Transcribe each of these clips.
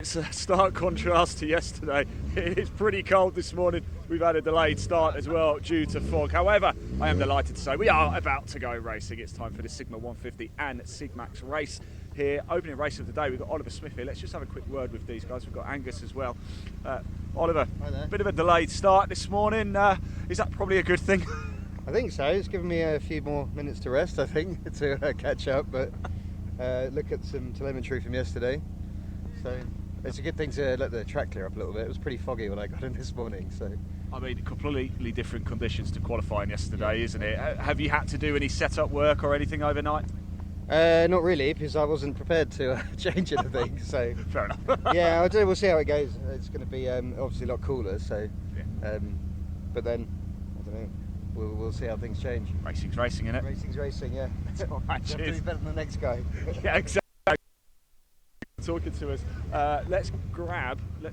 It's a stark contrast to yesterday. It's pretty cold this morning. We've had a delayed start as well due to fog. However, I am delighted to say we are about to go racing. It's time for the Sigma 150 and Sigmax race here. Opening race of the day, we've got Oliver Smith here. Let's just have a quick word with these guys. We've got Angus as well. Oliver, bit of a delayed start this morning. Is that probably a good thing? I think so. It's given me a few more minutes to rest, I think, to catch up. But look at some telemetry from yesterday. So it's a good thing to let the track clear up a little bit. It was pretty foggy when I got in this morning. So I mean, completely different conditions to qualifying yesterday, isn't it? Have you had to do any setup work or anything overnight? Not really, because I wasn't prepared to change anything. So fair enough. Yeah, we'll see how it goes. It's going to be obviously a lot cooler. So, but then I don't know. We'll see how things change. Racing's racing, innit? Racing's racing, yeah. All right, cheers. You have to be better than the next guy. Yeah, exactly. Talking to us. Let's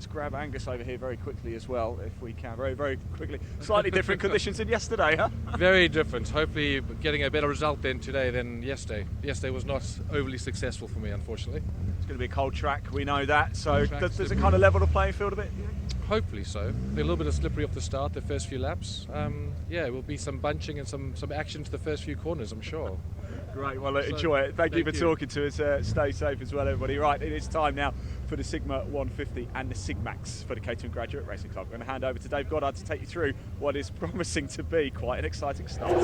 grab Angus over here very quickly as well, if we can. Very quickly. Slightly different conditions than yesterday, huh? Very different. Hopefully getting a better result today than yesterday. Yesterday was not overly successful for me, unfortunately. It's going to be a cold track, we know that. So does it kind of level the playing field a bit? Hopefully so. They're a little bit of slippery off the start, the first few laps. It will be some bunching and some action to the first few corners, I'm sure. Great, well, enjoy it. Thank you for talking to us. Stay safe as well, everybody. Right, it is time now for the Sigma 150 and the Sigmax for the Caterham Graduate Racing Club. I'm going to hand over to Dave Goddard to take you through what is promising to be quite an exciting start. Yes,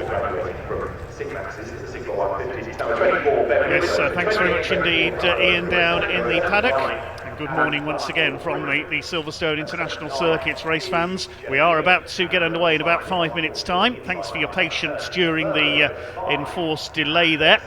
thanks very much indeed, Ian, down in the paddock. And good morning once again from the Silverstone International Circuit's race fans. We are about to get underway in about 5 minutes' time. Thanks for your patience during the enforced delay there.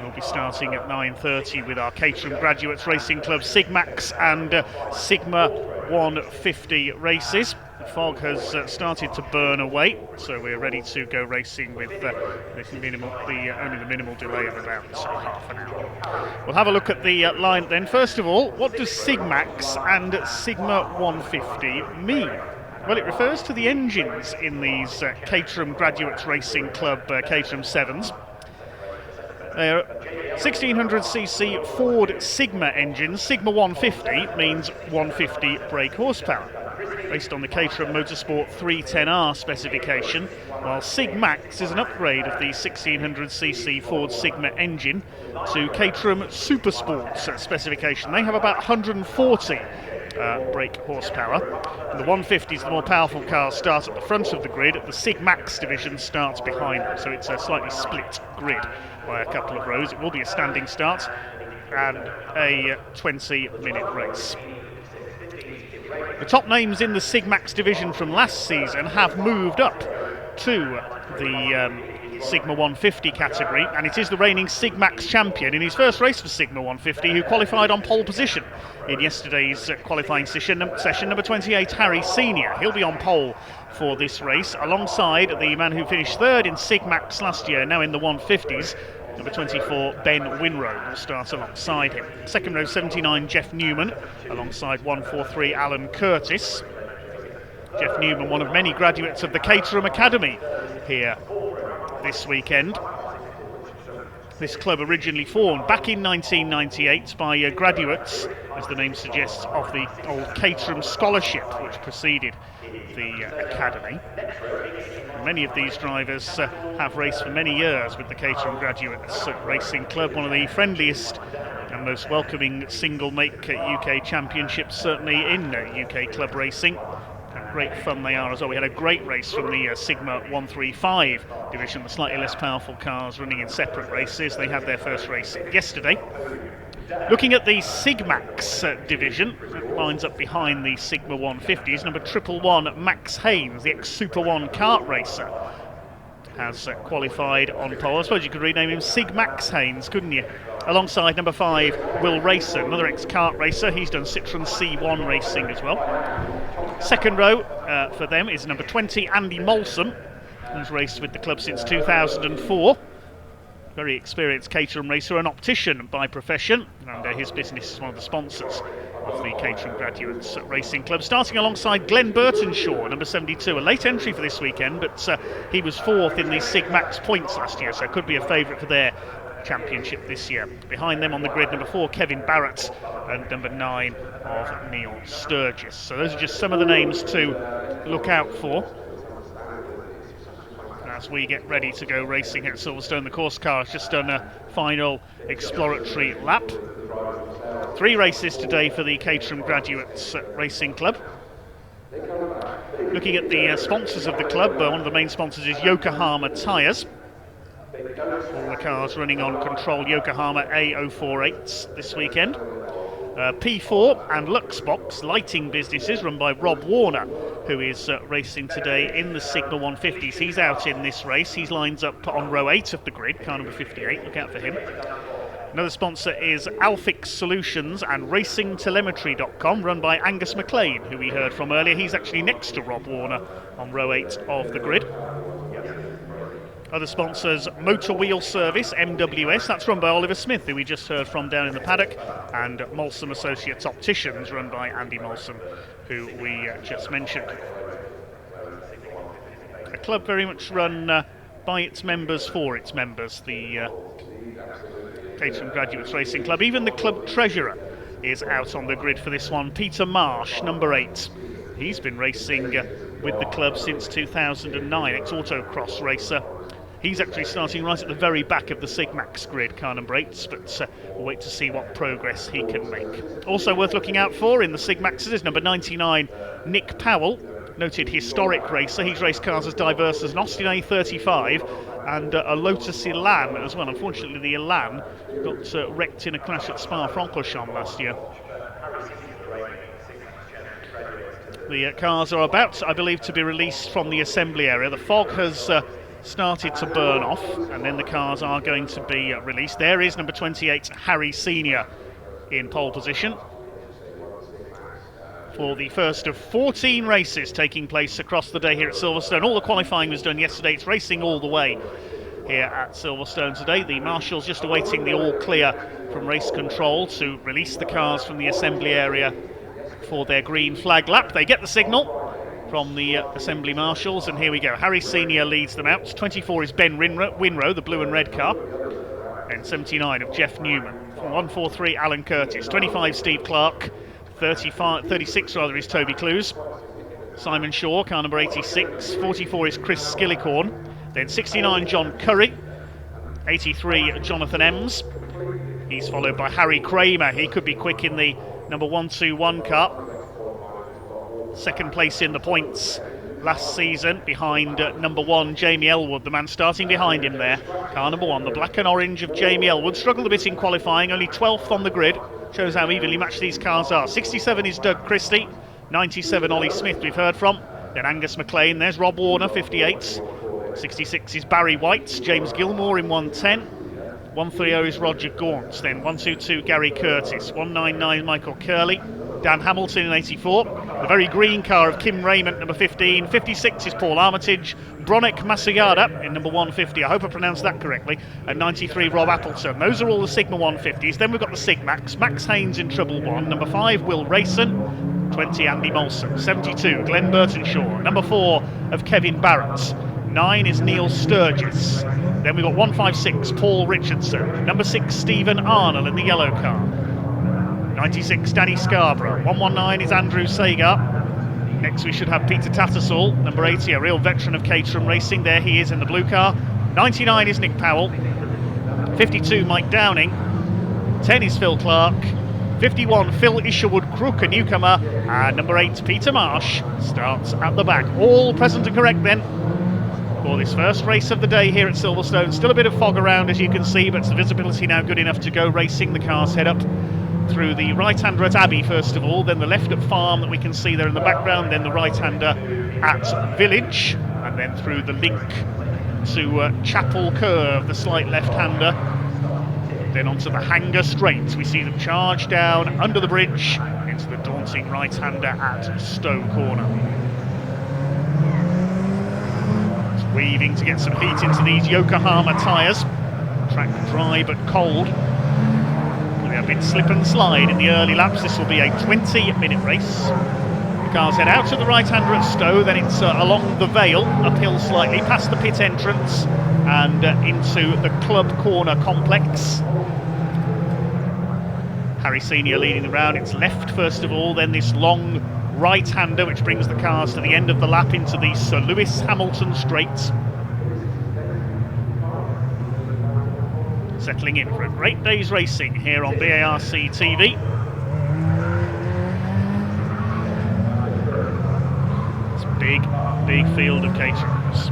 We'll be starting at 9:30 with our Caterham Graduates Racing Club Sigmax and Sigma 150 races. The fog has started to burn away, so we're ready to go racing with only the minimal delay of about half an hour. We'll have a look at the line then. First of all, what does Sigmax and Sigma 150 mean? Well, it refers to the engines in these Caterham Graduates Racing Club Caterham 7s. They're 1600cc Ford Sigma engines. Sigma 150 means 150 brake horsepower, based on the Caterham Motorsport 310R specification, while Sigmax is an upgrade of the 1600cc Ford Sigma engine to Caterham Supersports specification. They have about 140 brake horsepower. And the 150s, the more powerful cars, start at the front of the grid. The Sigmax division starts behind them, so it's a slightly split grid by a couple of rows. It will be a standing start and a 20-minute race. The top names in the Sigmax division from last season have moved up to the Sigma 150 category, and it is the reigning Sigmax champion in his first race for Sigma 150 who qualified on pole position in yesterday's qualifying session number 28, Harry Senior. He'll be on pole for this race alongside the man who finished third in Sigmax last year, now in the 150s. Number 24, Ben Winrow, will start alongside him. Second row, 79, Jeff Newman, alongside 143, Alan Curtis. Jeff Newman, one of many graduates of the Caterham Academy here this weekend. This club originally formed back in 1998 by graduates, as the name suggests, of the old Caterham Scholarship, which preceded the Academy. Many of these drivers have raced for many years with the Caterham Graduates Racing Club, one of the friendliest and most welcoming single-make UK championships, certainly in UK club racing. Great fun they are as well. We had a great race from the Sigma 135 division, the slightly less powerful cars running in separate races. They had their first race yesterday. Looking at the Sigmax division, that lines up behind the Sigma 150s, number 111, Max Haynes, the ex-Super 1 kart racer, has qualified on pole. I suppose you could rename him Sigmax Haynes, couldn't you? Alongside number 5, Will Racer, another ex-kart racer. He's done Citroen C1 racing as well. Second row for them is number 20, Andy Molsom, who's raced with the club since 2004. Very experienced Caterham racer, an optician by profession, and his business is one of the sponsors of the Caterham Graduates Racing Club. Starting alongside Glenn Burtonshaw, number 72, a late entry for this weekend, but he was fourth in the Sigmax points last year, so could be a favourite for their Championship this year. Behind them on the grid, number 4, Kevin Barrett, and number 9 of Neil Sturgis. So those are just some of the names to look out for as we get ready to go racing here at Silverstone. The course car has just done a final exploratory lap. 3 races today for the Caterham Graduates Racing Club. Looking at the sponsors of the club, one of the main sponsors is Yokohama Tyres. All the cars running on controlled Yokohama A048s this weekend. P4 and Luxbox lighting businesses run by Rob Warner, who is racing today in the Sigma 150s. He's out in this race. He lines up on row 8 of the grid, car number 58. Look out for him. Another sponsor is Alfix Solutions and RacingTelemetry.com, run by Angus McLean, who we heard from earlier. He's actually next to Rob Warner on row 8 of the grid. Other sponsors, Motor Wheel Service, MWS, that's run by Oliver Smith, who we just heard from down in the paddock, and Molsom Associates Opticians, run by Andy Molsom, who we just mentioned. A club very much run by its members for its members, the Caterham Graduates Racing Club. Even the club treasurer is out on the grid for this one, Peter Marsh, number 8. He's been racing with the club since 2009, ex-autocross racer. He's actually starting right at the very back of the Sigmax grid, car number 8, but we'll wait to see what progress he can make. Also worth looking out for in the Sigmaxes is number 99, Nick Powell, noted historic racer. He's raced cars as diverse as an Austin A35 and a Lotus Elan as well. Unfortunately, the Elan got wrecked in a crash at Spa-Francorchamps last year. The cars are about, I believe, to be released from the assembly area. The fog has started to burn off, and then the cars are going to be released. There is number 28, Harry Senior, in pole position for the first of 14 races taking place across the day here at Silverstone. All the qualifying was done yesterday. It's racing all the way here at Silverstone today. The marshals just awaiting the all clear from race control to release the cars from the assembly area for their green flag lap. They get the signal from the assembly marshals, and here we go. Harry Senior leads them out. 24 is Ben Winrow, the blue and red car, and 79 of Jeff Newman. 143 Alan Curtis, 25 Steve Clark, 36 is Toby Clues. Simon Shaw, car number 86. 44 is Chris Skillicorn. Then 69 John Curry, 83 Jonathan Ems. He's followed by Harry Kramer. He could be quick in the number 121 car. Second place in the points last season behind number 1 Jamie Elwood, the man starting behind him there. Car number 1, the black and orange of Jamie Elwood, struggled a bit in qualifying, only 12th on the grid. Shows how evenly matched these cars are. 67 is Doug Christie, 97 Ollie Smith we've heard from, then Angus McLean, there's Rob Warner, 58. 66 is Barry White, James Gilmore in 110. 130 is Roger Gaunt, then 122 Gary Curtis, 199 Michael Curley, Dan Hamilton in 84, the very green car of Kim Raymond, number 15. 56 is Paul Armitage, Bronek Masuyada in number 150, I hope I pronounced that correctly, and 93 Rob Appleton. Those are all the Sigma 150s. Then we've got the Sigmax, Max Haynes in treble 1, number 5 Will Rayson, 20 Andy Molson, 72 Glenn Burtonshaw, number 4 of Kevin Barrett, 9 is Neil Sturgis. Then we've got 156 Paul Richardson, number 6 Stephen Arnold in the yellow car, 96 Danny Scarborough, 119 is Andrew Sagar. Next we should have Peter Tattersall, number 80, a real veteran of Caterham Racing. There he is in the blue car. 99 is Nick Powell, 52 Mike Downing, 10 is Phil Clark, 51 Phil Isherwood Crook, a newcomer, and number 8 Peter Marsh starts at the back. All present and correct then for this first race of the day here at Silverstone. Still a bit of fog around, as you can see, but the visibility now good enough to go racing. The cars head up through the right-hander at Abbey first of all, then the left at Farm that we can see there in the background, then the right-hander at Village, and then through the link to Chapel Curve, the slight left-hander, then onto the Hanger Straight. We see them charge down under the bridge into the daunting right-hander at Stowe Corner. It's weaving to get some heat into these Yokohama tyres. Track dry but cold. We have been slip and slide in the early laps. This will be a 20-minute race. The cars head out to the right-hander at Stowe, then it's along the Vale, uphill slightly, past the pit entrance, and into the Club Corner complex. Harry Senior leading the round. It's left first of all, then this long right-hander which brings the cars to the end of the lap into the Sir Lewis Hamilton straights. Settling in for a great day's racing here on BARC TV. It's a big field of caterers.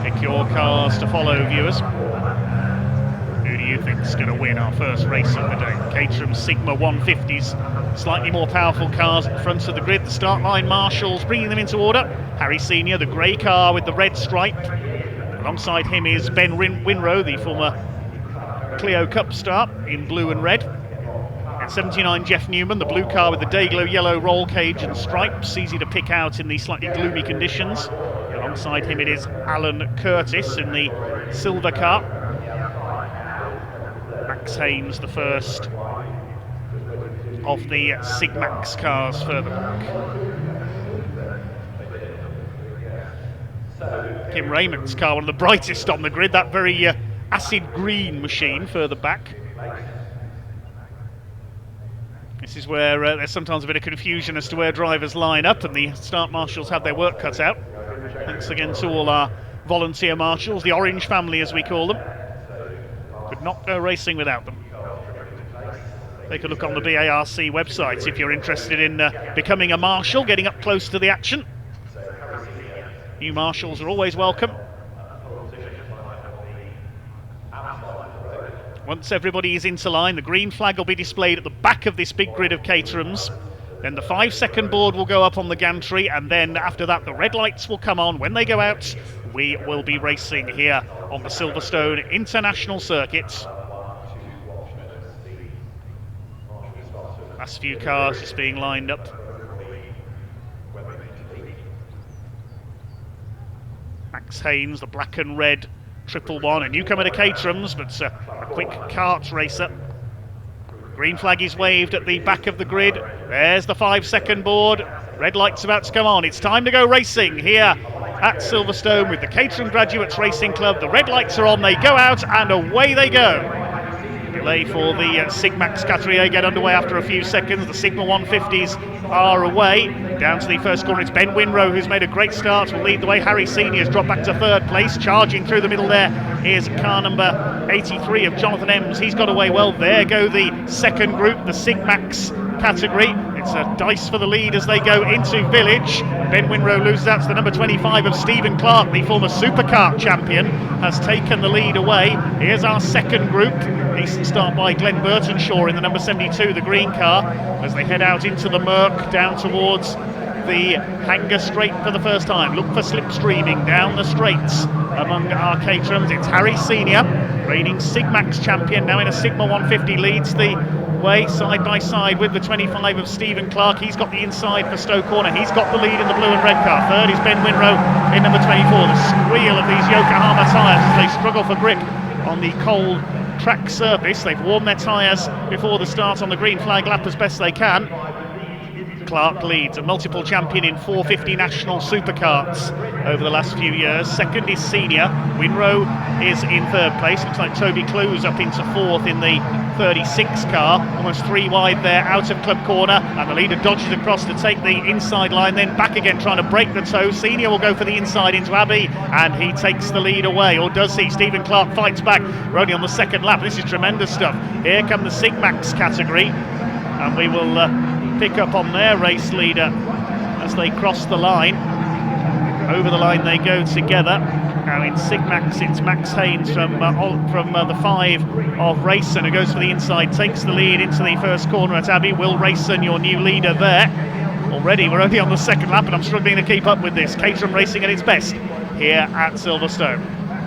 Pick your cars to follow, viewers. Who do you think's going to win our first race of the day? Caterham Sigma 150s, slightly more powerful cars at the front of the grid. The start line marshals bringing them into order. Harry Senior, the grey car with the red stripe. Alongside him is Ben Winrow, the former Clio Cup star, in blue and red. At 79, Jeff Newman, the blue car with the Dayglow yellow roll cage and stripes, easy to pick out in these slightly gloomy conditions. Alongside him it is Alan Curtis in the silver car. Max Haynes, the first of the Sigmax cars further back. Kim Raymond's car, one of the brightest on the grid, that very acid green machine further back. This is where there's sometimes a bit of confusion as to where drivers line up, and the start marshals have their work cut out. Thanks again to all our volunteer marshals, the Orange family as we call them. Could not go racing without them. Take a look on the BARC website if you're interested in becoming a marshal, getting up close to the action. New marshals are always welcome. Once everybody is into line, the green flag will be displayed at the back of this big grid of Caterhams. Then the 5-second board will go up on the gantry, and then after that the red lights will come on. When they go out, we will be racing here on the Silverstone International Circuit. Last few cars just being lined up. Max Haynes, the black and red 111, a newcomer to Caterhams, but a quick kart racer. Green flag is waved at the back of the grid. There's the 5-second board. Red light's about to come on. It's time to go racing here at Silverstone with the Caterham Graduates Racing Club. The red lights are on, they go out, and away they go. Delay for the Sigmax category get underway after a few seconds. The Sigma 150s are away. Down to the first corner, it's Ben Winrow who's made a great start, will lead the way. Harry Senior's dropped back to third place. Charging through the middle there is car number 83 of Jonathan Ems. He's got away well. There go the second group, the Sigmax category. It's a dice for the lead as they go into Village. Ben Winrow loses out to the number 25 of Stephen Clark, the former Supercar champion, has taken the lead away. Here's our second group. Decent start by Glenn Burtonshaw in the number 72, the green car, as they head out into the murk down towards the Hanger Straight for the first time. Look for slipstreaming down the straights among our Caterhams. It's Harry Senior, reigning Sigmax champion, now in a Sigma 150, leads the way side by side with the 25 of Stephen Clark. He's got the inside for Stowe Corner. He's got the lead in the blue and red car. Third is Ben Winrow in number 24. The squeal of these Yokohama tyres as they struggle for grip on the cold track surface. They've warmed their tyres before the start on the green flag lap as best they can. Clark leads, a multiple champion in 450 national supercars over the last few years. Second is Senior. Winrow is in third place. Looks like Toby Clues up into fourth in the 36 car. Almost three wide there out of Club Corner, and the leader dodges across to take the inside line, then back again trying to break the toe. Senior will go for the inside into Abbey, and he takes the lead away, or does he? Stephen Clark fights back. We're only on the second lap. This is tremendous stuff. Here come the Sigmax category, and we will pick up on their race leader as they cross the line. Over the line they go together. Now in Sigmax it's Max Haynes from the 5 of Rayson, who goes for the inside, takes the lead into the first corner at Abbey. Will Rayson, your new leader there. Already we're only on the second lap and I'm struggling to keep up with this. Caterham racing at its best here at Silverstone.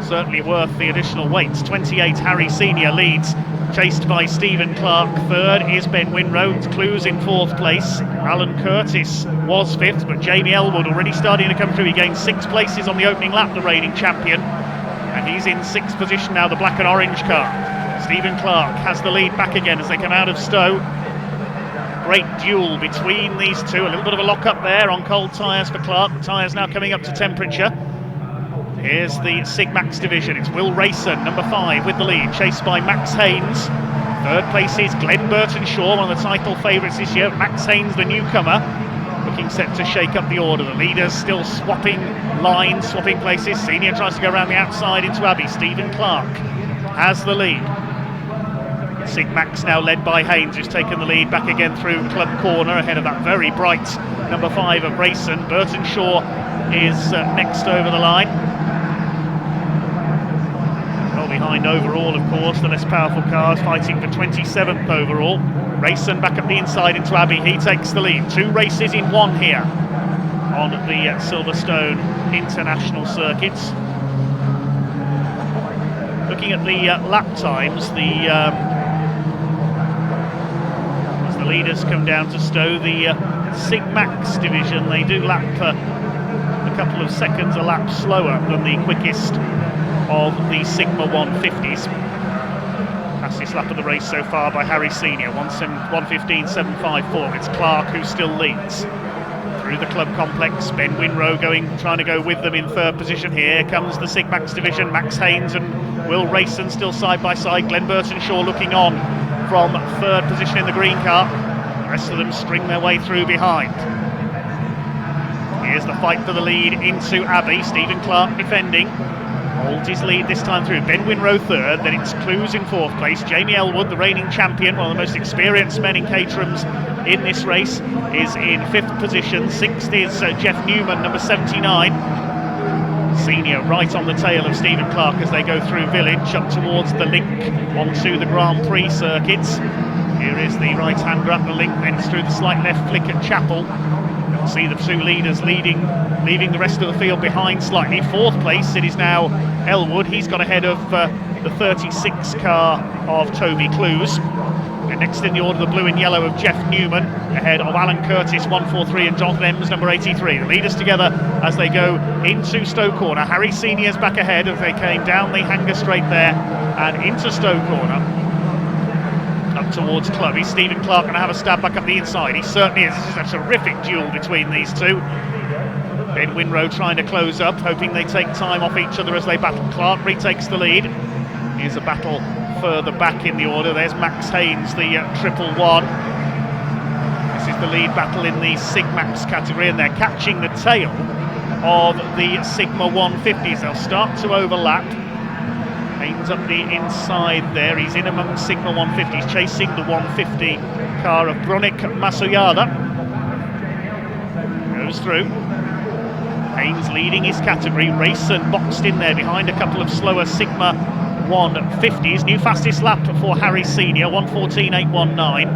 Certainly worth the additional weight. 28 Harry Senior leads, chased by Stephen Clark. Third is Ben Winrow. Clues in fourth place. Alan Curtis was fifth, but Jamie Elwood already starting to come through. He gained 6 places on the opening lap, the reigning champion, and he's in 6th position now, the black and orange car. Stephen Clark has the lead back again as they come out of Stowe. great duel between these two. A little bit of a lock-up there on cold tyres for Clark. The tyres now coming up to temperature. Here's the Sigmax division. It's Will Rayson, number 5, with the lead, chased by Max Haynes. Third place is Glenn Burton-Shaw, one of the title favourites this year. Max Haynes, the newcomer, looking set to shake up the order. The leaders still swapping lines, swapping places. Senior tries to go around the outside into Abbey. Stephen Clark has the lead. Sigmax now led by Haynes, who's taken the lead back again through Club Corner ahead of that very bright number 5 of Rayson. Burton-Shaw is next over the line. Well behind overall, of course, the less powerful cars fighting for 27th overall. Rayson back up the inside into Abbey. He takes the lead. 2 races in 1 here on the Silverstone International Circuits. Looking at the lap times, as the leaders come down to stow, the Sigmax division, they do lap a couple of seconds a lap slower than the quickest of the Sigma 150s. Fastest lap of the race so far by Harry Senior, 1:15.754. It's Clark who still leads through the club complex. Ben Winrow trying to go with them in 3rd position. Here comes the Sigmax division. Max Haynes and Will Rayson still side by side. Glenn Burton-Shaw looking on from 3rd position in the green car. The rest of them string their way through behind. Here's the fight for the lead into Abbey. Stephen Clark defending. Holds his lead this time through. Ben Winrow 3rd, then it's Clues in 4th place. Jamie Elwood, the reigning champion, one of the most experienced men in Caterhams in this race, is in 5th position. 6th is Jeff Newman, number 79. Senior right on the tail of Stephen Clark as they go through Village up towards the link onto the Grand Prix circuits. Here is the right-hander at the link, then it's through the slight left flick at Chapel. See the 2 leaders leaving the rest of the field behind slightly. 4th place, it is now Elwood. He's got ahead of the 36 car of Toby Clues. And next in the order, the blue and yellow of Jeff Newman, ahead of Alan Curtis, 143, and Jonathan Ems, number 83. The leaders together as they go into Stowe Corner. Harry Senior's back ahead as they came down the hanger straight there and into Stowe Corner. Up towards Club. Is Stephen Clark going to have a stab back up the inside? He certainly is. This is a terrific duel between these two. Ben Winrow trying to close up, hoping they take time off each other as they battle. Clark retakes the lead. Here's a battle further back in the order. There's Max Haynes, the 111. This is the lead battle in the Sigmax category, and they're catching the tail of the Sigma 150s. They'll start to overlap. Haynes up the inside there. He's in among Sigma 150s, chasing the 150 car of Bronik Masuyada. Goes through. Haynes leading his category. Rayson boxed in there behind a couple of slower Sigma 150s. New fastest lap for Harry Senior, 1:14.819.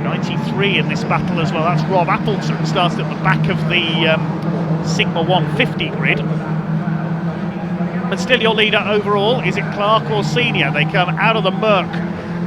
93 in this battle as well. That's Rob Appleton, starts at the back of the Sigma 150 grid. But still your leader overall, is it Clark or Senior? They come out of the murk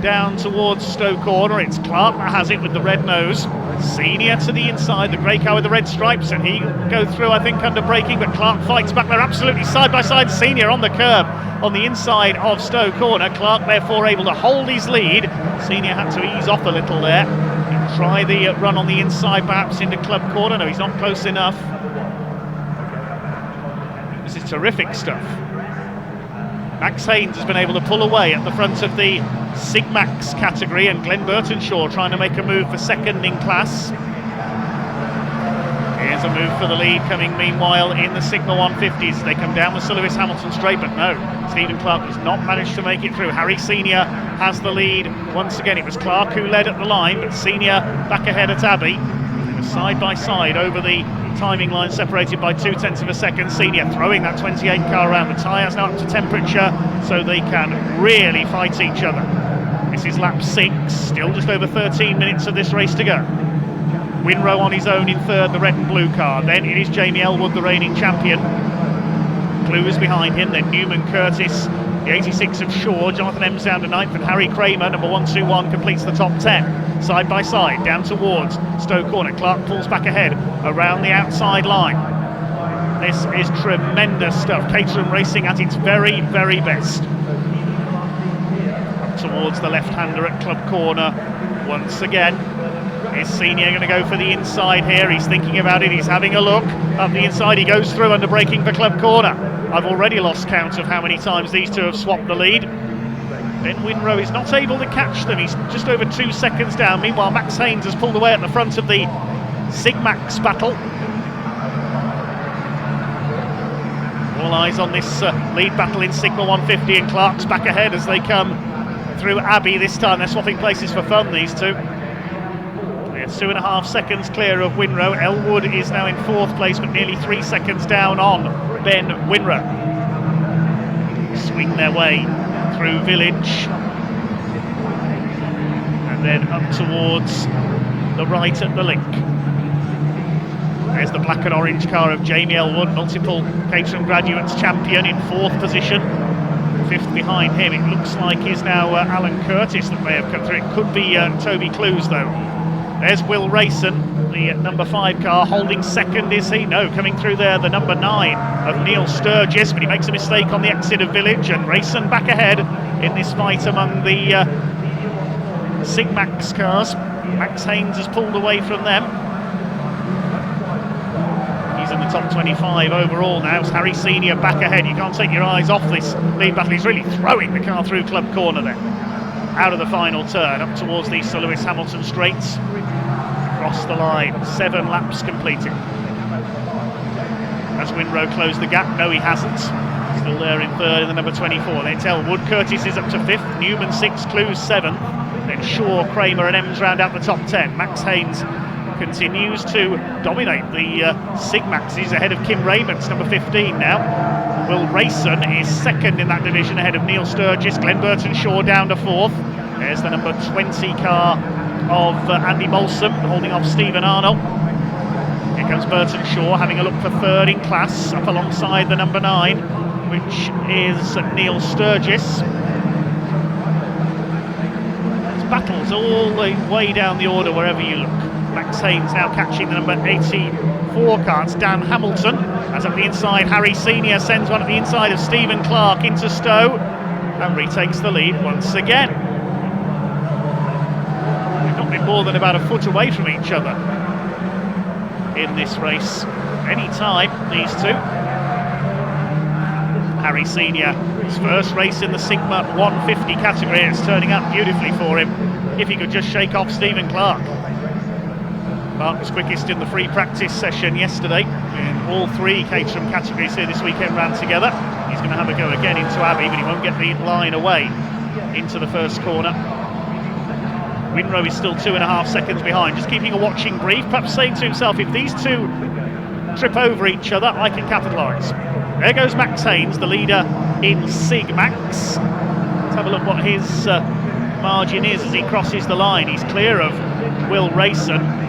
down towards Stowe Corner. It's Clark that has it with the red nose. Senior to the inside, the grey car with the red stripes, and he goes through, I think, under braking, but Clark fights back. They're absolutely side by side. Senior on the curb on the inside of Stowe Corner. Clark therefore able to hold his lead. Senior had to ease off a little there. He'll try the run on the inside, perhaps into Club Corner. No, he's not close enough. This is terrific stuff. Max Haynes has been able to pull away at the front of the Sigmax category, and Glenn Burton-Shaw trying to make a move for 2nd in class. Here's a move for the lead coming meanwhile in the Sigma 150s. They come down the Sir Lewis Hamilton straight, but no, Stephen Clark has not managed to make it through. Harry Senior has the lead once again. It was Clark who led at the line, but Senior back ahead at Abbey. They were side by side over the timing line, separated by 0.2 of a second. Senior throwing that 28 car around. The tyres now up to temperature, so they can really fight each other. This is lap 6, still just over 13 minutes of this race to go. Winrow on his own in 3rd, the red and blue car. Then it is Jamie Elwood, the reigning champion. Clues behind him, then Newman Curtis, the 86 of Shaw. Jonathan Ems down to 9th, and Harry Kramer, number 121, completes the top 10. Side by side, down towards Stowe Corner. Clark pulls back ahead around the outside line. This is tremendous stuff. Caterham racing at its very, very best. Up towards the left-hander at Club Corner once again. Is Senior going to go for the inside here? He's thinking about it, he's having a look. Up the inside he goes through under braking for Club Corner. I've already lost count of how many times these two have swapped the lead. Ben Winrow is not able to catch them, he's just over 2 seconds down. Meanwhile, Max Haynes has pulled away at the front of the Sigmax battle. All eyes on this lead battle in Sigma 150, and Clark's back ahead as they come through Abbey this time. They're swapping places for fun, these two. They're 2.5 seconds clear of Winrow. Elwood is now in 4th place, but nearly 3 seconds down on Ben Winrow. Swing their way through Village and then up towards the right at the link. There's the black and orange car of Jamie Elwood, multiple Caterham Graduates champion, in 4th position. 5th behind him, it looks like, is now Alan Curtis that may have come through. It could be Toby Clues though. There's Will Rayson, the number 5 car, holding 2nd, is he? No, coming through there, the number 9 of Neil Sturgis, but he makes a mistake on the exit of Village, and Rayson back ahead in this fight among the Sigmax cars. Max Haynes has pulled away from them. He's in the top 25 overall now. It's Harry Senior back ahead. You can't take your eyes off this lead battle. He's really throwing the car through Club Corner there. Out of the final turn, up towards the Sir Lewis Hamilton straights. Across the line, 7 laps completed. Has Winrow closed the gap? No, he hasn't. Still there in 3rd in the number 24. Then it's Elwood. Curtis is up to 5th. Newman 6th. Clues 7th. Then Shaw, Kramer and Ems round out the top 10. Max Haynes continues to dominate the Sigmax. He's ahead of Kim Raymond's number 15 now. Will Rayson is 2nd in that division, ahead of Neil Sturgis. Glenn Burton Shaw down to 4th. There's the number 20 car of Andy Molsom, holding off Stephen Arnold. Here comes Burton Shaw, having a look for 3rd in class, up alongside the number 9, which is Neil Sturgis. There's battles all the way down the order wherever you look. Max Haynes now catching the number 84 car. It's Dan Hamilton. As up the inside, Harry Senior sends one at the inside of Stephen Clark into Stowe and retakes the lead once again. They've not been more than about a foot away from each other in this race any time, these two. Harry Senior, his first race in the Sigma 150 category. It's turning out beautifully for him if he could just shake off Stephen Clark. Mark was quickest in the free practice session yesterday, and all 3 Caterham categories here this weekend ran together. He's going to have a go again into Abbey, but he won't get the line away into the first corner. Winrow is still 2.5 seconds behind, just keeping a watching brief, perhaps saying to himself, if these two trip over each other, I can capitalise. There goes Max Haynes, the leader in Sigmax. Let's have a look what his margin is as he crosses the line. He's clear of Will Rayson.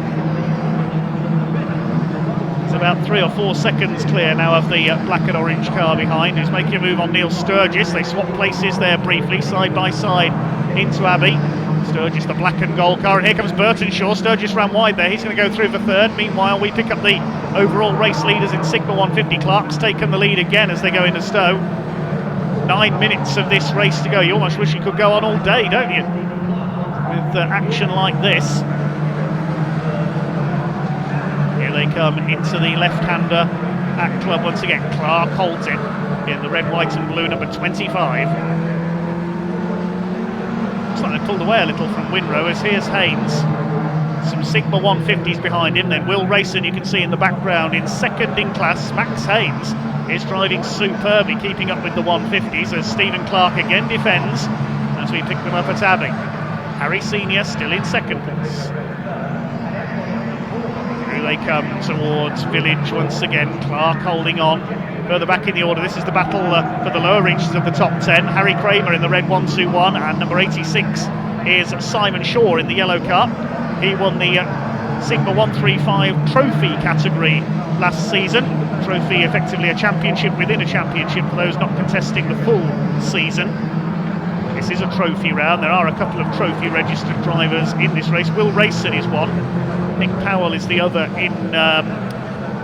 It's about 3 or 4 seconds clear now of the black and orange car behind, who's making a move on Neil Sturgis. They swap places there briefly, side by side into Abbey. Sturgis, the black and gold car, and here comes Burton Shaw. Sturgis ran wide there, he's going to go through for 3rd. Meanwhile, we pick up the overall race leaders in Sigma 150. Clark's taken the lead again as they go into Stowe. 9 minutes of this race to go. You almost wish you could go on all day, don't you, with action like this. Here they come into the left-hander at club once again. Clark holds it in the red, white and blue number 25. Looks like they pulled away a little from Winrow, as here's Haynes. Some Sigma 150s behind him. Then Will Rayson, you can see in the background, in 2nd in class. Max Haynes is driving superbly, keeping up with the 150s, as Stephen Clark again defends as we pick them up at Abbey. Harry Senior still in 2nd place. They come towards Village once again. Clark holding on further back in the order. This is the battle for the lower reaches of the top 10. Harry Kramer in the red 121, and number 86 is Simon Shaw in the yellow car. He won the Sigma 135 trophy category last season. Trophy effectively a championship within a championship for those not contesting the full season. This is a trophy round. There are a couple of trophy registered drivers in this race. Will Rayson is one. Nick Powell is the other in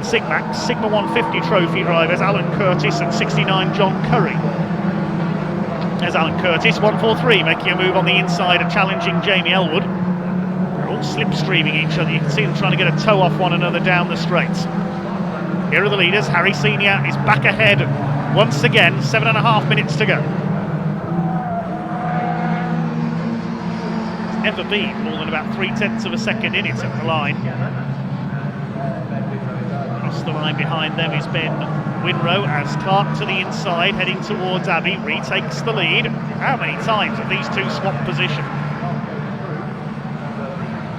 Sigmax. Sigma 150 trophy drivers, Alan Curtis and 69 John Curry. There's Alan Curtis, 143, making a move on the inside and challenging Jamie Elwood. They're all slipstreaming each other. You can see them trying to get a toe off one another down the straights. Here are the leaders. Harry Senior is back ahead once again, 7.5 minutes to go. It's never been more than about 0.3 of a second in it at the line. Across the line behind them is Ben Winrow as Clark to the inside, heading towards Abbey, retakes the lead. How many times have these two swapped position?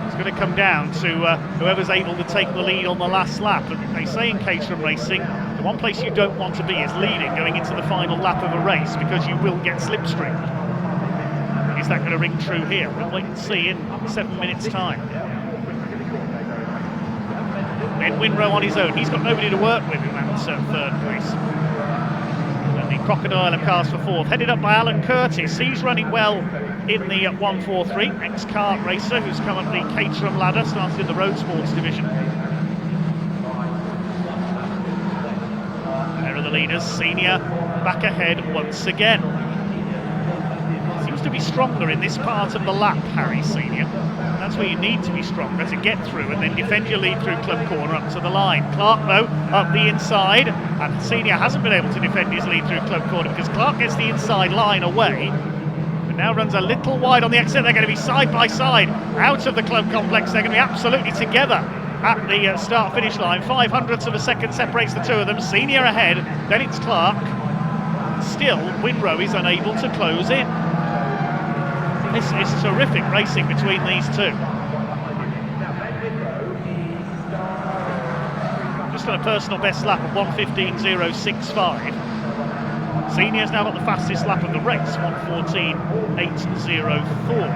It's going to come down to whoever's able to take the lead on the last lap. And they say in Caterham racing, the one place you don't want to be is leading going into the final lap of a race, because you will get slipstreamed. Is that going to ring true here? We'll wait and see in 7 minutes' time. Ben Winrow on his own. He's got nobody to work with in that third place. And the Crocodile of cars for fourth, headed up by Alan Curtis. He's running well in the 143, ex-kart racer who's come up the Caterham ladder, started in the road sports division. There are the leaders. Senior back ahead once again. Seems to be stronger in this part of the lap, Harry Senior. That's where you need to be stronger, to get through and then defend your lead through Club Corner up to the line. Clark, though, up the inside, and Senior hasn't been able to defend his lead through Club Corner because Clark gets the inside line away, but now runs a little wide on the exit. They're going to be side by side out of the club complex. They're going to be absolutely together at the start-finish line. 0.05 of a second separates the two of them. Senior ahead, then it's Clark. Still, Winrow is unable to close in. This is terrific racing between these two. Just on a personal best lap of 1:15.065. Senior's now got the fastest lap of the race, 1:14.804.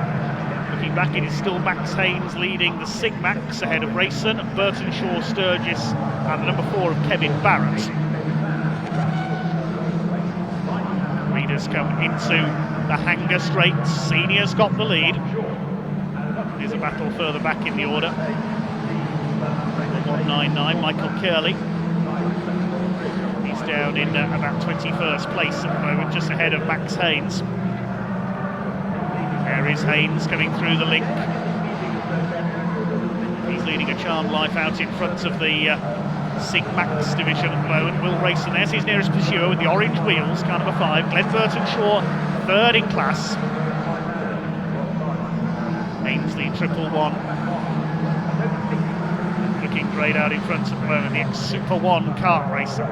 Looking back, it is still Max Haynes leading the Sigmax ahead of Rayson, Burton Shaw Sturgis and the number 4 of Kevin Barrett. Leaders come into the Hanger straight. Senior's got the lead. There's a battle further back in the order. 199, Michael Curley. He's down in about 21st place at the moment, just ahead of Max Haynes. There is Haynes coming through the link. He's leading a charmed life out in front of the Sigmax division at the moment. Will Rayson, there's his nearest pursuer with the orange wheels, car number 5. Glenn Burton Shaw, third in class. Ainsley 111. Looking great out in front at the moment, the ex-Super 1 kart racer.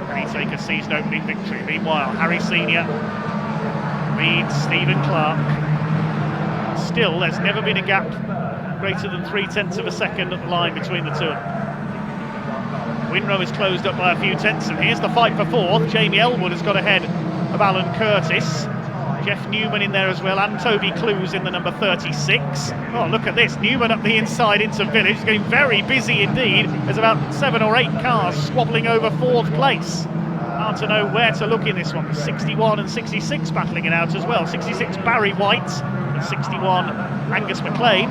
Can he take a season opening victory? Meanwhile, Harry Senior leads Stephen Clark. Still, there's never been a gap greater than 0.3 of a second at the line between the two of them. Winrow is closed up by a few tenths, and here's the fight for fourth. Jamie Elwood has got ahead of Alan Curtis. Jeff Newman in there as well, and Toby Clues in the number 36. Oh, look at this. Newman up the inside into Village. It's getting very busy indeed. There's about 7 or 8 cars squabbling over fourth place. Hard to know where to look in this one. 61 and 66 battling it out as well. 66 Barry White and 61 Angus McLean.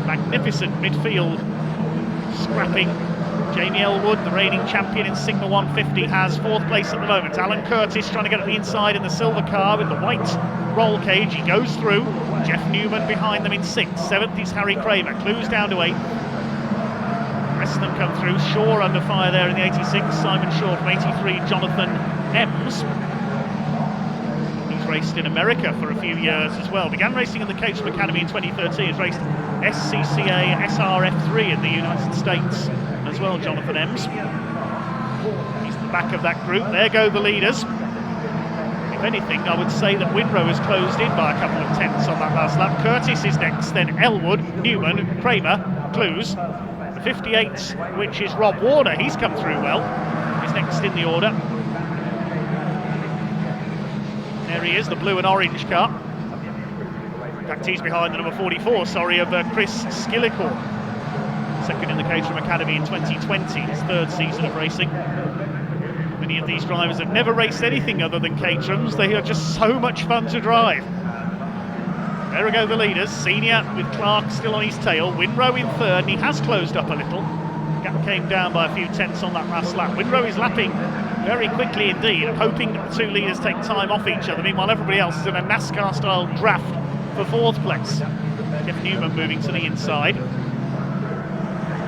Magnificent midfield scrapping. Jamie Elwood, the reigning champion in Sigma 150, has fourth place at the moment. Alan Curtis trying to get at the inside in the silver car with the white roll cage. He goes through. Jeff Newman behind them in 6th. 7th is Harry Kramer. Clues down to 8th. The rest of them come through. Shaw under fire there in the 86. Simon Shaw from 83. Jonathan Ems. He's raced in America for a few years as well. Began racing in the Caterham Academy in 2013. Has raced SCCA SRF3 in the United States as well, Jonathan Ems. He's the back of that group. There go the leaders. If anything, I would say that Winrow has closed in by a couple of tenths on that last lap. Curtis is next, then Elwood, Newman, Kramer, Clues. The 58, which is Rob Warner, he's come through well. He's next in the order. There he is, the blue and orange car. In fact, he's behind the number 44, of Chris Skillicorn. Second in the Caterham Academy in 2020, his third season of racing. Many of these drivers have never raced anything other than Caterhams. They are just so much fun to drive. There we go, the leaders. Senior with Clark still on his tail. Winrow in third, and he has closed up a little. Gap came down by a few tenths on that last lap. Winrow is lapping very quickly indeed, hoping that the two leaders take time off each other. Meanwhile, everybody else is in a NASCAR-style draft for 4th place. Jeff Newman moving to the inside.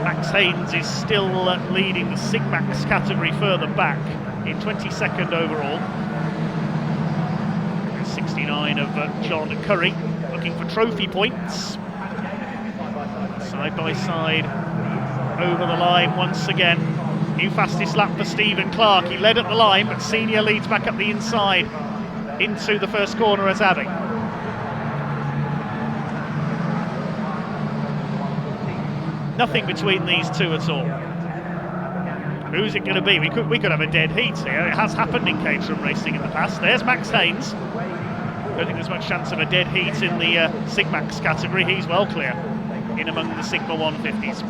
Max Haynes is still leading the Sigmax category further back in 22nd overall. 69 of John Curry, looking for trophy points. Side by side, over the line once again. New fastest lap for Stephen Clark. He led at the line, but Senior leads back up the inside into the first corner at Abbey. Nothing between these two at all. Who's it going to be? We could have a dead heat here. It has happened in Caterham racing in the past. There's Max Haynes. Don't think there's much chance of a dead heat in the Sigmax category. He's well clear in among the Sigma 150s. He's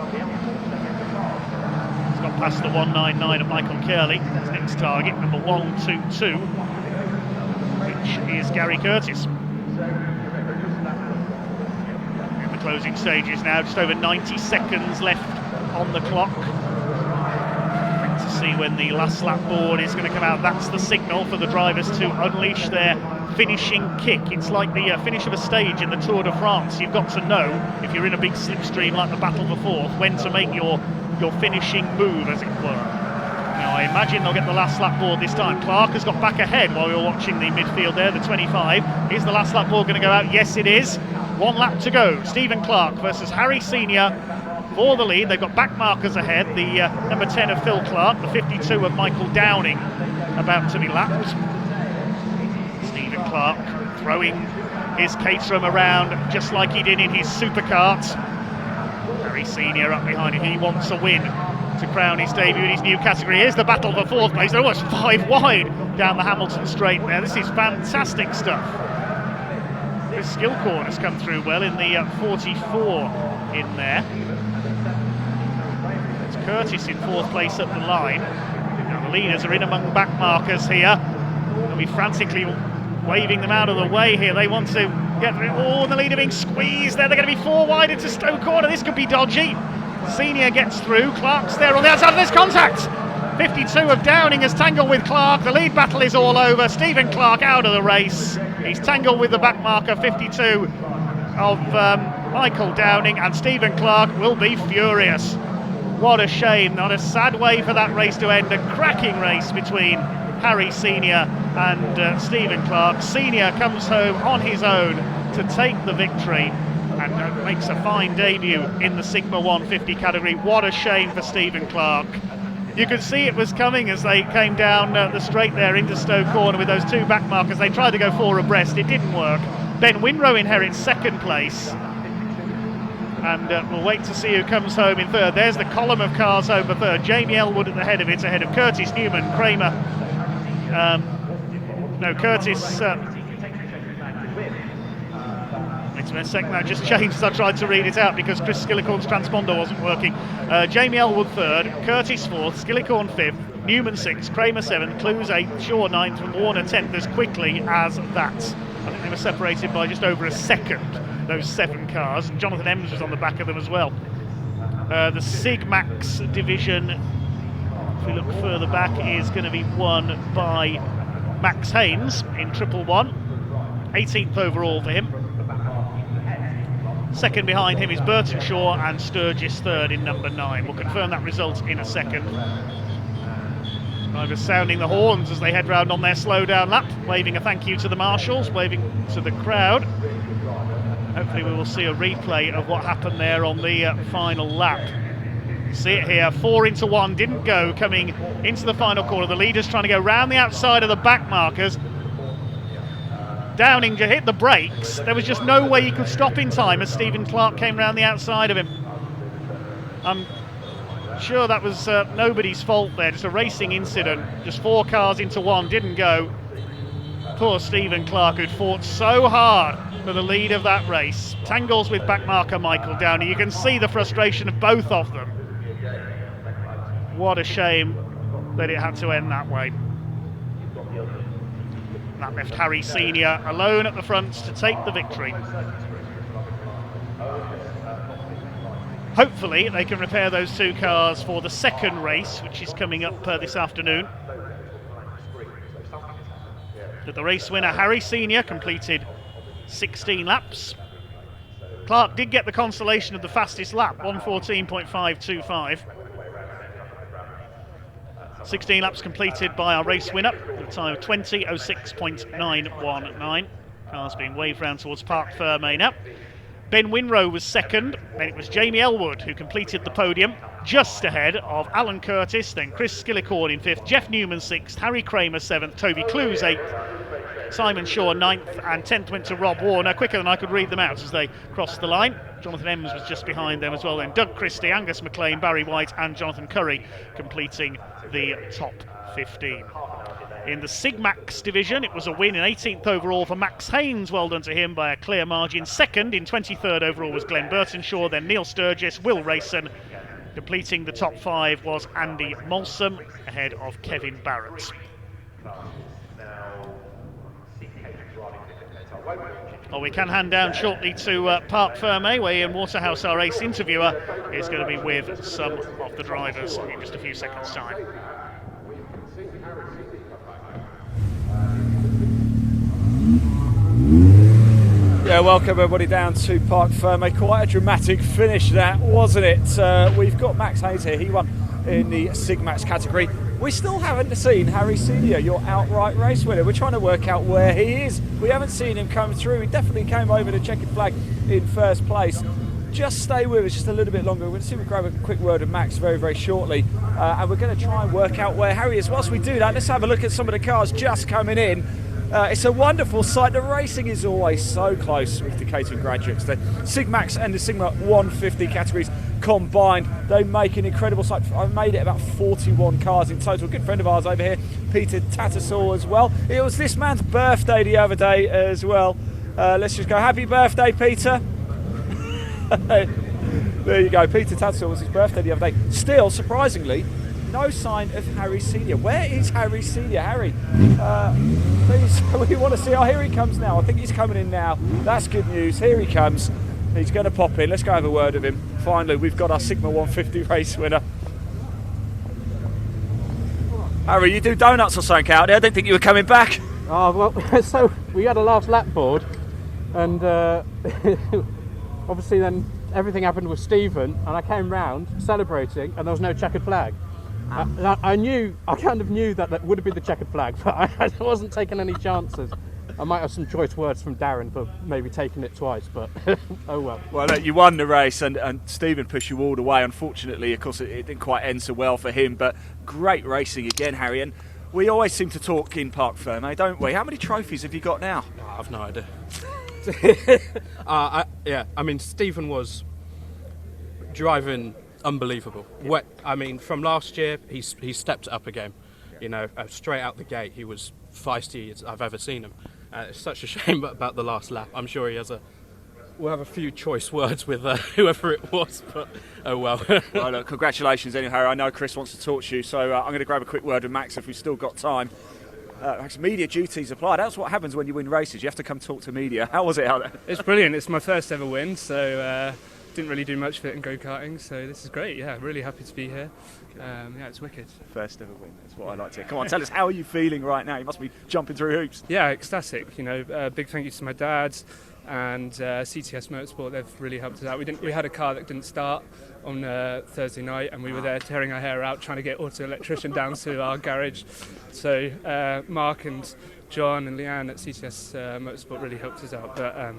got past the 199 of Michael Curley. His next target, number 122, which is Gary Curtis. In the closing stages now, just over 90 seconds left on the clock. To see when the last lap board is going to come out. That's the signal for the drivers to unleash their finishing kick. It's like the finish of a stage in the Tour de France. You've got to know, if you're in a big slipstream like the Battle of the Forth, when to make your finishing move, as it were. Now, I imagine they'll get the last lap board this time. Clark has got back ahead while we were watching the midfield there, the 25. Is the last lap board going to go out? Yes, it is. 1 lap to go. Stephen Clark versus Harry Senior for the lead. They've got back markers ahead. The number 10 of Phil Clark, the 52 of Michael Downing about to be lapped. Stephen Clark throwing his Caterham around just like he did in his supercart. Harry Senior up behind him. He wants a win to crown his debut in his new category. Here's the battle for 4th place. They're almost 5 wide down the Hamilton straight there. This is fantastic stuff. This skill corner has come through well in the 44 in there. It's Curtis in 4th place at the line. Now the leaders are in among back markers here. They'll be frantically waving them out of the way here. They want to get all the leader being squeezed there. They're going to be 4 wide into Stowe corner. This could be dodgy. Senior gets through. Clark's there on the outside. There's contact. 52 of Downing has tangled with Clark. The lead battle is all over. Stephen Clark out of the race. He's tangled with the back marker 52 of Michael Downing, and Stephen Clark will be furious. What a shame. Not a sad way for that race to end. A cracking race between Harry Senior and Stephen Clark. Senior comes home on his own to take the victory and makes a fine debut in the Sigma 150 category. What a shame for Stephen Clark. You could see it was coming as they came down the straight there into Stowe corner with those 2 back markers. They tried to go 4 abreast. It didn't work. Ben Winrow inherits 2nd place. And we'll wait to see who comes home in 3rd. There's the column of cars home for 3rd. Jamie Elwood at the head of it, ahead of Curtis Newman, Kramer. Curtis. It's been a second that just changed as I tried to read it out because Chris Skillicorn's transponder wasn't working. Jamie Elwood 3rd, Curtis 4th, Skillicorn 5th, Newman 6th, Kramer 7th, Clues 8th, Shaw 9th, and Warner 10th as quickly as that. I think they were separated by just over a second, those 7 cars. Jonathan Ems was on the back of them as well. The Sigmax division, if we look further back, is going to be won by Max Haynes in 111. 18th overall for him. 2nd behind him is Burton Shaw, and Sturgis 3rd in number 9. We'll confirm that result in a second. Drivers sounding the horns as they head round on their slow down lap, waving a thank you to the marshals, waving to the crowd. Hopefully we will see a replay of what happened there on the final lap. See it here, 4 into 1, didn't go, coming into the final corner. The leader's trying to go round the outside of the back markers. Downing to hit the brakes. There was just no way he could stop in time as Stephen Clark came round the outside of him. I'm sure that was nobody's fault there, just a racing incident. Just 4 cars into 1, didn't go. Poor Stephen Clark, who'd fought so hard for the lead of that race. Tangles with back marker Michael Downing. You can see the frustration of both of them. What a shame that it had to end that way. That left Harry Senior alone at the front to take the victory. Hopefully they can repair those 2 cars for the 2nd race, which is coming up this afternoon. that the race winner, Harry Senior, completed 16 laps. Clark did get the consolation of the fastest lap, 1:14.525. 16 laps completed by our race winner, at a time of 20:06.919. Cars being waved round towards Parc Fermé now. Ben Winrow was second, then it was Jamie Elwood who completed the podium, just ahead of Alan Curtis, then Chris Skillicord in 5th, Jeff Newman 6th, Harry Kramer 7th, Toby Clues 8th, Simon Shaw 9th, and 10th went to Rob Warner, quicker than I could read them out as they crossed the line. Jonathan Ems was just behind them as well then. Doug Christie, Angus McLean, Barry White and Jonathan Curry completing the top 15. In the Sigmax division, it was a win in 18th overall for Max Haynes. Well done to him by a clear margin. Second in 23rd overall was Glenn Burtonshaw, then Neil Sturgis, Will Rayson. Completing the top 5 was Andy Molsom, ahead of Kevin Barrett. Well, we can hand down shortly to Parc Fermé, where Ian Waterhouse, our race interviewer, is going to be with some of the drivers in just a few seconds' time. Yeah, welcome everybody down to Parc Fermé. Quite a dramatic finish that, wasn't it? We've got Max Haynes here. He won in the Sigmax category. We still haven't seen Harry Senior, your outright race winner. We're trying to work out where he is. We haven't seen him come through. He definitely came over the checkered flag in first place. Just stay with us just a little bit longer. We're going to see if we grab a quick word with Max very, very shortly. And we're going to try and work out where Harry is. Whilst we do that, let's have a look at some of the cars just coming in. It's a wonderful sight. The racing is always so close with the Caterham graduates. The Sigmax and the Sigma 150 categories combined, they make an incredible sight. I've made it about 41 cars in total. A good friend of ours over here, Peter Tattersall, as well. It was this man's birthday the other day as well. Let's just go, happy birthday, Peter. There you go, Peter Tattersall was his birthday the other day. Still, surprisingly, no sign of Harry Senior. Where is Harry Senior? Harry, please, we want to see. Oh, here he comes now. I think he's coming in now. That's good news. Here he comes. He's going to pop in. Let's go have a word with him. Finally, we've got our Sigma 150 race winner. Harry, you do donuts or something out there? I didn't think you were coming back. Oh, well, so we had a last lap board, and obviously then everything happened with Stephen, and I came round celebrating, and there was no checkered flag. I kind of knew that would have been the checkered flag, but I wasn't taking any chances. I might have some choice words from Darren for maybe taking it twice, but oh well. Well, look, you won the race, and Stephen pushed you all the way. Unfortunately, of course, it didn't quite end so well for him, but great racing again, Harry. And we always seem to talk in Parc Fermé, don't we? How many trophies have you got now? I've no idea. I mean, Stephen was driving unbelievable. I mean, from last year, he stepped it up a game. You know, straight out the gate, he was feisty as I've ever seen him. It's such a shame about the last lap. I'm sure we'll have a few choice words with whoever it was, but oh well. Well, look, congratulations anyhow, Harry. I know Chris wants to talk to you, so I'm going to grab a quick word with Max if we've still got time. Max, media duties apply. That's what happens when you win races. You have to come talk to media. How was it out there? It's brilliant. It's my first ever win, so didn't really do much of it in go-karting, so this is great. Yeah, really happy to be here. Yeah, it's wicked. First ever win. That's what I like to hear. Come on, tell us, how are you feeling right now? You must be jumping through hoops. Yeah, ecstatic. You know, big thank you to my dad and CTS Motorsport. They've really helped us out. We had a car that didn't start on Thursday night, and we were there tearing our hair out trying to get auto electrician down to our garage. So Mark and John and Leanne at CTS Motorsport really helped us out. But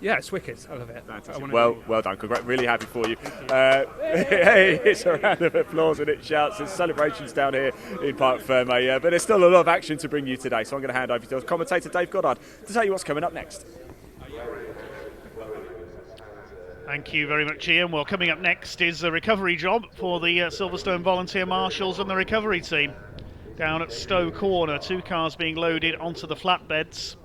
yeah, it's wicked. I love it. Fantastic. Well done. Really happy for you. Hey, it's a round of applause and it shouts. There's celebrations down here in Parc Fermé, but there's still a lot of action to bring you today. So I'm going to hand over to commentator Dave Goddard to tell you what's coming up next. Thank you very much, Ian. Well, coming up next is a recovery job for the Silverstone Volunteer Marshals and the recovery team. Down at Stowe Corner, 2 cars being loaded onto the flatbeds.